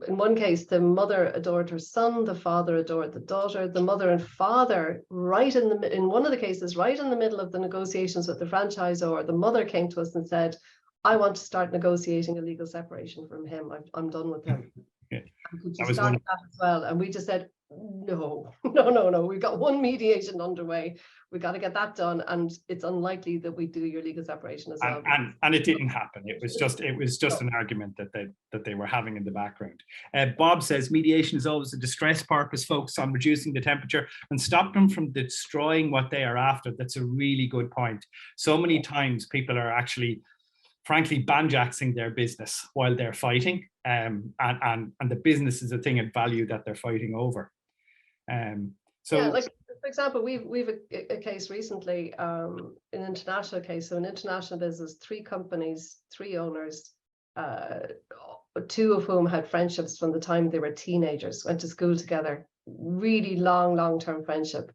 in one case, the mother adored her son, the father adored the daughter, the mother and father, in one of the cases, right in the middle of the negotiations with the franchisor, the mother came to us and said, I want to start negotiating a legal separation from him. I'm done with him. Yeah. Could you start that as well? And we just said, no. We've got one mediation underway. We got to get that done, and it's unlikely that we do your legal separation as well. And it didn't happen. It was just an argument that they were having in the background. Bob says mediation is always a distress purpose, focus on reducing the temperature and stop them from destroying what they are after. That's a really good point. So many times people are actually, frankly, banjaxing their business while they're fighting, and the business is a thing of value that they're fighting over. So yeah, like for example, we've a case recently, an international case. So an international business, 3 companies, 3 owners, 2 of whom had friendships from the time they were teenagers, went to school together, really long-term friendship.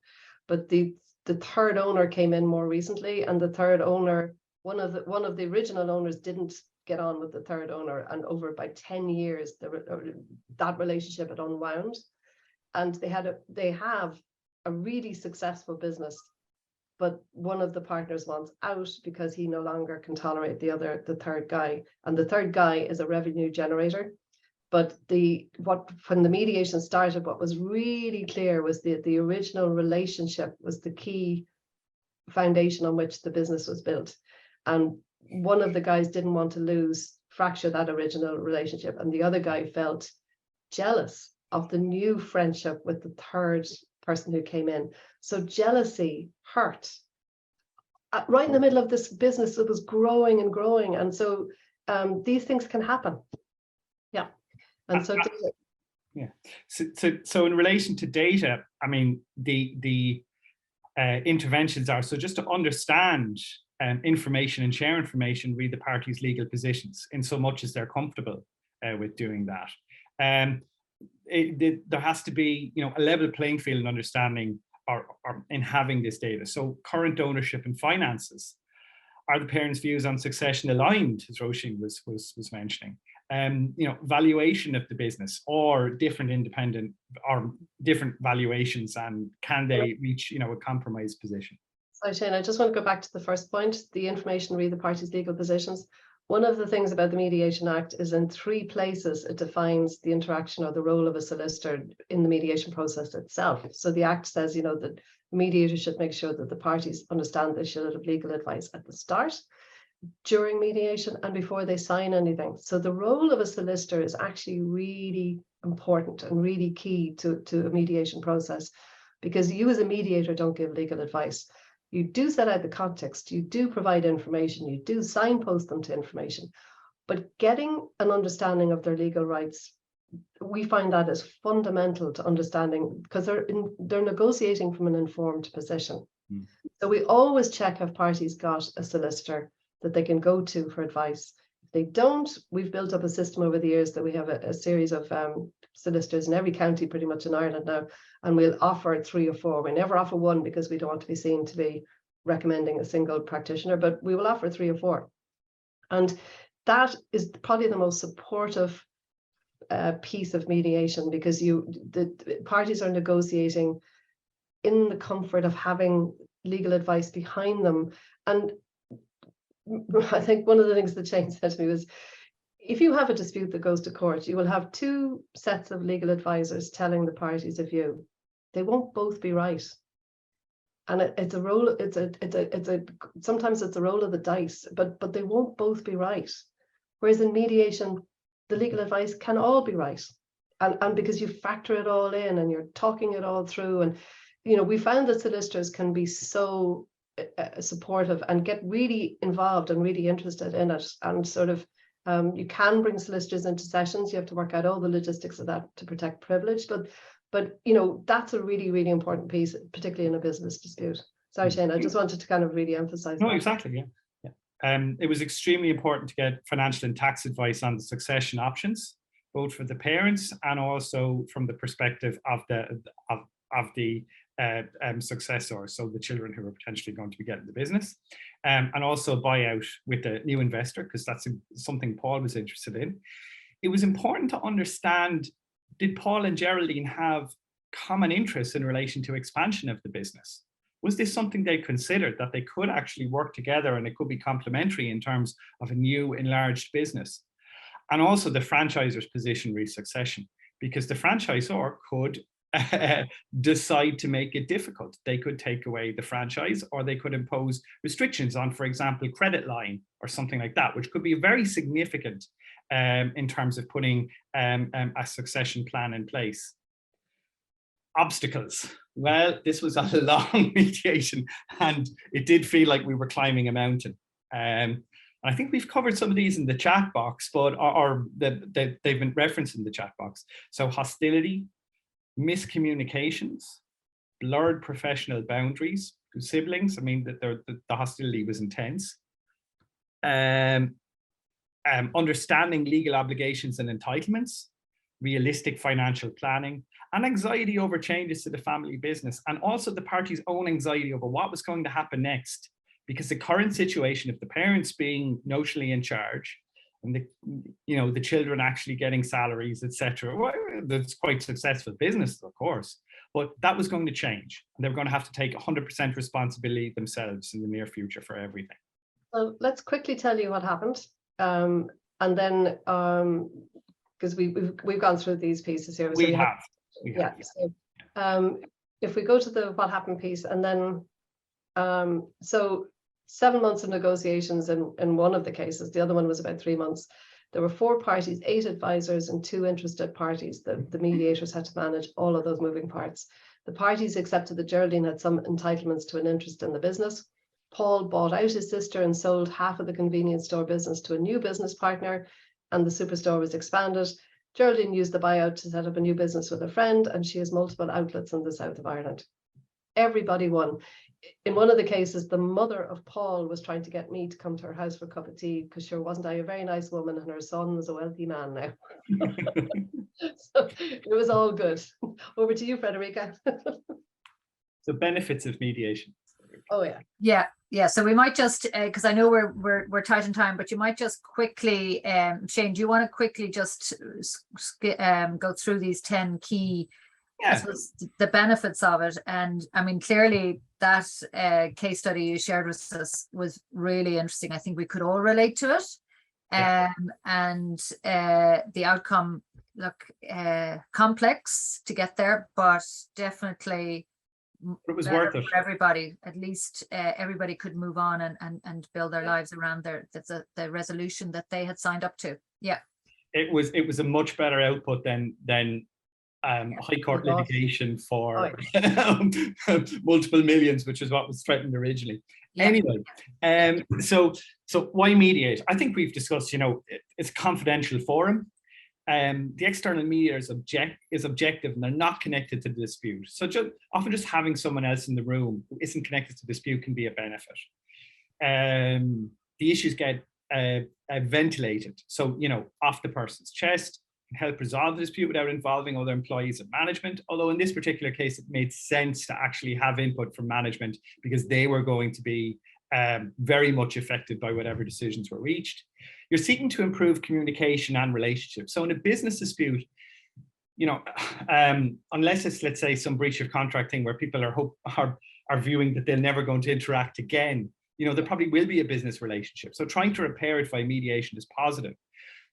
But the 3rd owner came in more recently, and the 3rd owner, one of the original owners didn't get on with the 3rd owner, and over by 10 years that relationship had unwound. And they have a really successful business, but one of the partners wants out because he no longer can tolerate the 3rd guy, and the 3rd guy is a revenue generator. But when the mediation started, what was really clear was the original relationship was the key foundation on which the business was built, and one of the guys didn't want to fracture that original relationship, and the other guy felt jealous of the new friendship with the 3rd person who came in. So jealousy hurt right in the middle of this business that was growing and growing. And so these things can happen. Yeah. And so yeah. So in relation to data, I mean, the interventions are, so just to understand information and share information, read the parties' legal positions in so much as they're comfortable with doing that. There has to be, you know, a level playing field and understanding or in having this data. So current ownership and finances, are the parents' views on succession aligned, as Roisin was mentioning? You know, valuation of the business or different independent or different valuations, and can they reach, you know, a compromise position? So Shane, I just want to go back to the first point, the information, read the parties' legal positions. One of the things about the Mediation Act is in 3 places it defines the interaction or the role of a solicitor in the mediation process itself. So the Act says, you know, that the mediator should make sure that the parties understand they should have legal advice at the start, during mediation, and before they sign anything. So the role of a solicitor is actually really important and really key to a mediation process, because you as a mediator don't give legal advice. You do set out the context, you do provide information, you do signpost them to information, but getting an understanding of their legal rights, we find that is fundamental to understanding, because they're negotiating from an informed position. So we always check have parties got a solicitor that they can go to for advice. If they don't, we've built up a system over the years that we have a series of solicitors in every county pretty much in Ireland now, and we'll offer 3 or 4. We never offer 1 because we don't want to be seen to be recommending a single practitioner, but we will offer 3 or 4. And that is probably the most supportive piece of mediation, because the parties are negotiating in the comfort of having legal advice behind them. And I think one of the things that Shane said to me was, if you have a dispute that goes to court, you will have 2 sets of legal advisors telling the parties a view. They won't both be right. And it's a roll, sometimes it's a roll of the dice, but they won't both be right. Whereas in mediation, the legal advice can all be right. And because you factor it all in and you're talking it all through. And, you know, we found that solicitors can be so supportive and get really involved and really interested in it, and sort of You can bring solicitors into sessions. You have to work out all the logistics of that to protect privilege. But you know, that's a really, really important piece, particularly in a business dispute. Sorry, Shane, I just wanted to kind of really emphasize No, that. exactly, yeah. It was extremely important to get financial and tax advice on the succession options, both for the parents and also from the perspective of the successor, so the children who are potentially going to be getting the business, and also buyout with the new investor, because that's something Paul was interested in. It was important to understand, did Paul and Geraldine have common interests in relation to expansion of the business? Was this something they considered, that they could actually work together and it could be complementary in terms of a new enlarged business? And also the franchisor's position re succession, because the franchisor could decide to make it difficult. They could take away the franchise, or they could impose restrictions on, for example, credit line or something like that, which could be very significant in terms of putting a succession plan in place. Obstacles. Well, this was a long mediation, and it did feel like we were climbing a mountain. I think we've covered some of these in the chat box, but they've been referenced in the chat box. So hostility, miscommunications, blurred professional boundaries to siblings. I mean, the hostility was intense. Understanding legal obligations and entitlements, realistic financial planning, and anxiety over changes to the family business, and also the parties' own anxiety over what was going to happen next. Because the current situation of the parents being notionally in charge and the children actually getting salaries, etc., well, that's quite successful business, of course, but that was going to change. And they were going to have to take 100% responsibility themselves in the near future for everything. Well, let's quickly tell you what happened, and then because we've gone through these pieces here. So we have. Yeah. So if we go to the what happened piece, and then so 7 months of negotiations in one of the cases, the other one was about 3 months. There were 4 parties, 8 advisors, and 2 interested parties. The mediators had to manage all of those moving parts. The parties accepted that Geraldine had some entitlements to an interest in the business. Paul bought out his sister and sold half of the convenience store business to a new business partner, and the superstore was expanded. Geraldine used the buyout to set up a new business with a friend, and she has multiple outlets in the south of Ireland. Everybody won. In one of the cases, the mother of Paul was trying to get me to come to her house for a cup of tea, because sure wasn't I a very nice woman, and her son was a wealthy man now. So it was all good. Over to you, Fredericka. The benefits of mediation. Oh yeah. Yeah. So we might just, because I know we're tight on time, but you might just quickly, Shane, do you want to quickly just go through these 10 key, I suppose, the benefits of it? And I mean, clearly that case study you shared with us was really interesting. I think we could all relate to it. And the outcome, look, complex to get there, but definitely it was worth it for everybody. At least everybody could move on and build their lives around the resolution that they had signed up to. Yeah, it was a much better output than high court litigation for multiple millions, which is what was threatened originally. Anyway, so why mediate? I think we've discussed, it's a confidential forum. The external mediator is objective, and they're not connected to the dispute. So often just having someone else in the room who isn't connected to the dispute can be a benefit. The issues get ventilated, so off the person's chest, can help resolve the dispute without involving other employees of management. Although in this particular case, it made sense to actually have input from management, because they were going to be very much affected by whatever decisions were reached. You're seeking to improve communication and relationships. So in a business dispute, unless it's, let's say, some breach of contract thing where people are viewing that they're never going to interact again, there probably will be a business relationship. So trying to repair it by mediation is positive.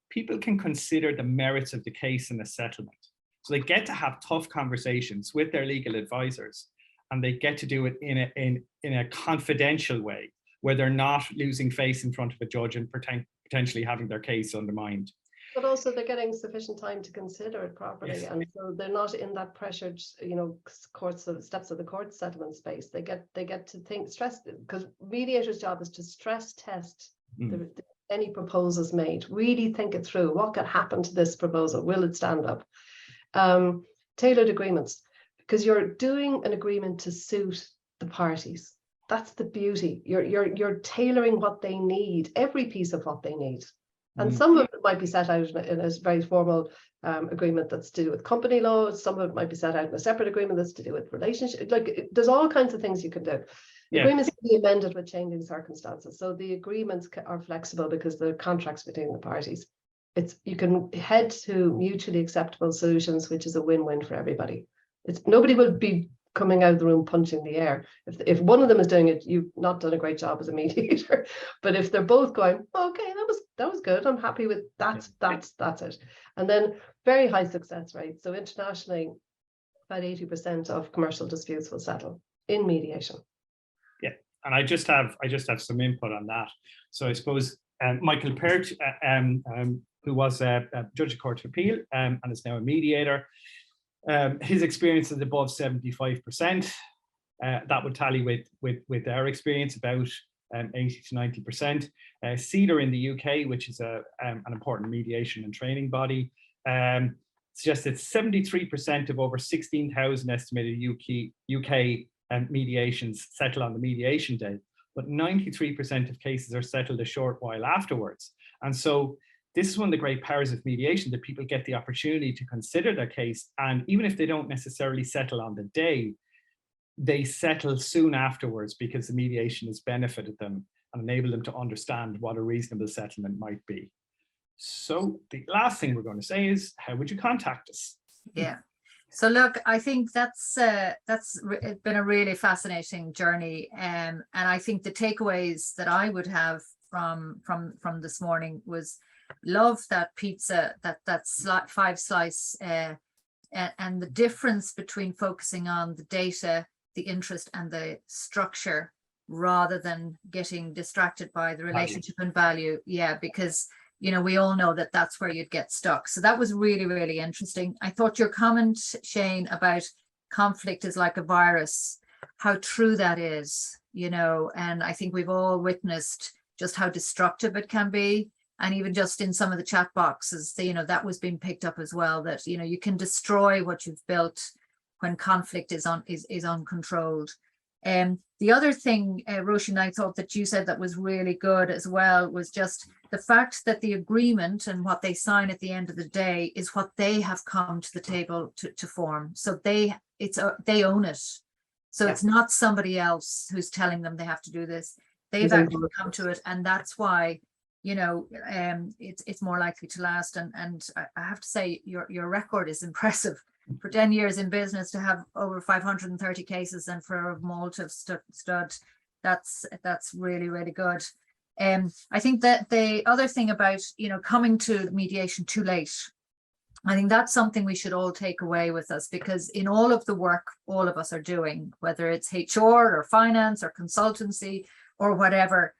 People can consider the merits of the case in a settlement. So they get to have tough conversations with their legal advisors, and they get to do it in a confidential way, where they're not losing face in front of a judge and potentially having their case undermined. But also they're getting sufficient time to consider it properly. Yes. And so they're not in that pressured, steps of the court settlement space. They get to stress, because mediator's job is to stress test the any proposals made. Really think it through. What could happen to this proposal? Will it stand up? Tailored agreements, because you're doing an agreement to suit the parties. That's the beauty. You're tailoring what they need, every piece of what they need. And some of it might be set out in a very formal agreement that's to do with company law. Some of it might be set out in a separate agreement that's to do with relationship. Like, there's all kinds of things you can do. Yeah. Agreements can be amended with changing circumstances. So the agreements are flexible because they're contracts between the parties. You can head to mutually acceptable solutions, which is a win-win for everybody. Nobody will be coming out of the room punching the air. If one of them is doing it, you've not done a great job as a mediator. But if they're both going, okay, that was good, I'm happy with that's it. And then very high success rate. So internationally, about 80% of commercial disputes will settle in mediation. Yeah, and I just have some input on that. So I suppose Michael Peart, who was a judge of court of appeal and is now a mediator, his experience is above 75%. That would tally with our experience, about 80 to 90%. CEDAR in the UK, which is an important mediation and training body, suggests that 73% of over 16,000 estimated UK mediations settle on the mediation day, but 93% of cases are settled a short while afterwards. And so this is one of the great powers of mediation, that people get the opportunity to consider their case. And even if they don't necessarily settle on the day, they settle soon afterwards, because the mediation has benefited them and enabled them to understand what a reasonable settlement might be. So the last thing we're going to say is, how would you contact us? Yeah. So look, I think that's been a really fascinating journey. And I think the takeaways that I would have from this morning was, love that pizza, that 5-slice, and the difference between focusing on the data, the interest, and the structure, rather than getting distracted by the relationship and value. Yeah, because we all know that that's where you'd get stuck. So that was really, really interesting. I thought your comment, Shane, about conflict is like a virus, how true that is, and I think we've all witnessed just how destructive it can be. And even just in some of the chat boxes, that was being picked up as well, that, you can destroy what you've built when conflict is uncontrolled. The other thing, Roisin, I thought that you said that was really good as well, was just the fact that the agreement and what they sign at the end of the day is what they have come to the table to form. So they own it. So it's not somebody else who's telling them they have to do this. They've actually come to it, and that's why it's more likely to last. And I have to say, your record is impressive. For 10 years in business, to have over 530 cases, and for a mall to have stood, that's really, really good. I think that the other thing about coming to mediation too late, I think that's something we should all take away with us, because in all of the work all of us are doing, whether it's HR or finance or consultancy or whatever,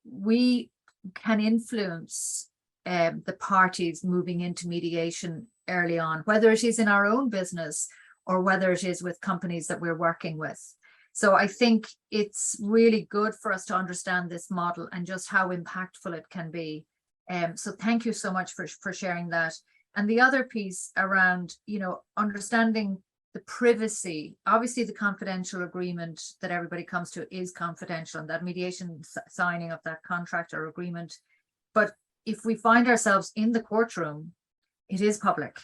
we can influence the parties moving into mediation early on, whether it is in our own business or whether it is with companies that we're working with. So I think it's really good for us to understand this model and just how impactful it can be. So thank you so much for sharing that. And the other piece around, understanding the privacy, obviously the confidential agreement that everybody comes to is confidential, and that mediation signing of that contract or agreement. But if we find ourselves in the courtroom, it is public.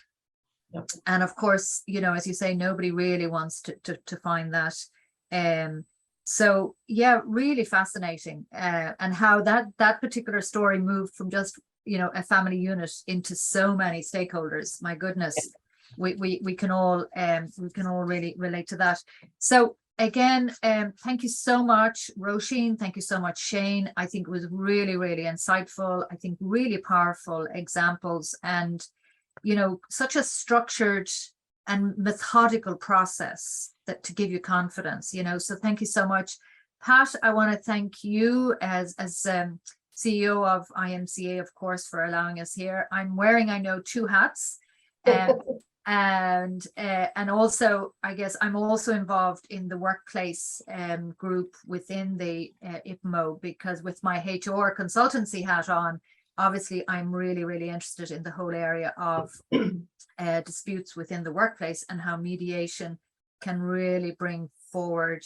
Yep. And of course, as you say, nobody really wants to find that. So yeah, really fascinating. And how that particular story moved from just, a family unit into so many stakeholders. My goodness, we can all really relate to that. So again, thank you so much, Roisin. Thank you so much, Shane. I think it was really, really insightful. I think really powerful examples, and such a structured and methodical process that to give you confidence. So thank you so much, Pat. I want to thank you as CEO of IMCA, of course, for allowing us here. I'm wearing, I know, 2 hats. And also, I guess I'm also involved in the workplace group within the IPMO, because with my HR consultancy hat on, obviously I'm really, really interested in the whole area of disputes within the workplace and how mediation can really bring forward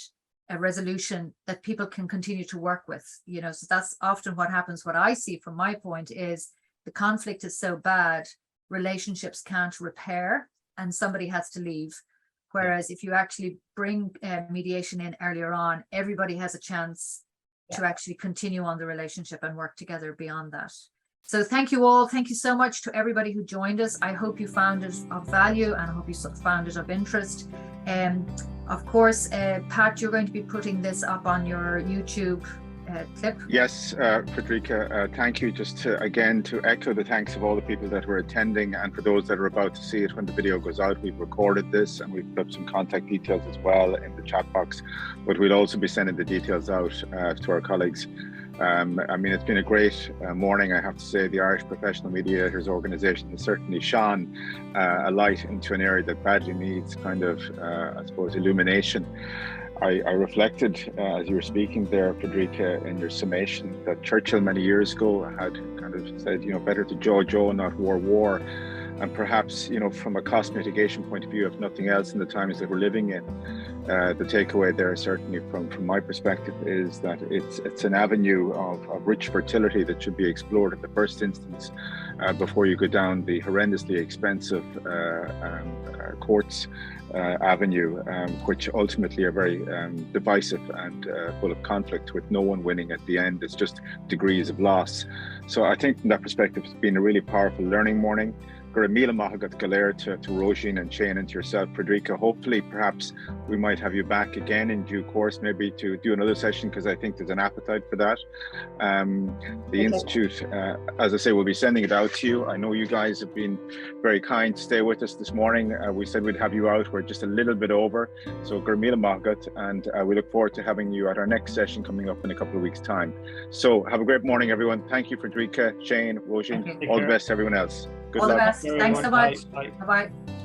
a resolution that people can continue to work with, you know. So that's often what happens. What I see from my point is the conflict is so bad, relationships can't repair and somebody has to leave. Whereas if you actually bring mediation in earlier on, everybody has a chance to actually continue on the relationship and work together beyond that. So thank you all. Thank you so much to everybody who joined us. I hope you found it of value, and I hope you found it of interest. Of course, Pat, you're going to be putting this up on your YouTube clip. Yes, Fredericka, thank you. Just to echo the thanks of all the people that were attending, and for those that are about to see it when the video goes out. We've recorded this and we've put up some contact details as well in the chat box, but we'll also be sending the details out to our colleagues. I mean, it's been a great morning, I have to say. The Irish Professional Mediators Organisation has certainly shone a light into an area that badly needs kind of, I suppose, illumination. I reflected as you were speaking there, Fredericka, in your summation, that Churchill many years ago had kind of said, you know, better to jaw, not war. And perhaps, you know, from a cost mitigation point of view, if nothing else, in the times that we're living in, the takeaway there, certainly from my perspective, is that it's an avenue of rich fertility that should be explored at the first instance before you go down the horrendously expensive courts avenue, which ultimately are very divisive and full of conflict, with no one winning at the end. It's just degrees of loss. So I think from that perspective, it's been a really powerful learning morning. Gur míle maith agat go léir to Roisin and Shane and to yourself, Fredericka. Hopefully, perhaps we might have you back again in due course, maybe to do another session, because I think there's an appetite for that. The Institute, as I say, will be sending it out to you. I know you guys have been very kind to stay with us this morning. We said we'd have you out. We're just a little bit over. So gur míle maith agat, and we look forward to having you at our next session coming up in a couple of weeks' time. So have a great morning, everyone. Thank you, Fredericka, Shane, Roisin. All the best to everyone else. Good luck. All the best. Thanks so much. Bye. Bye-bye.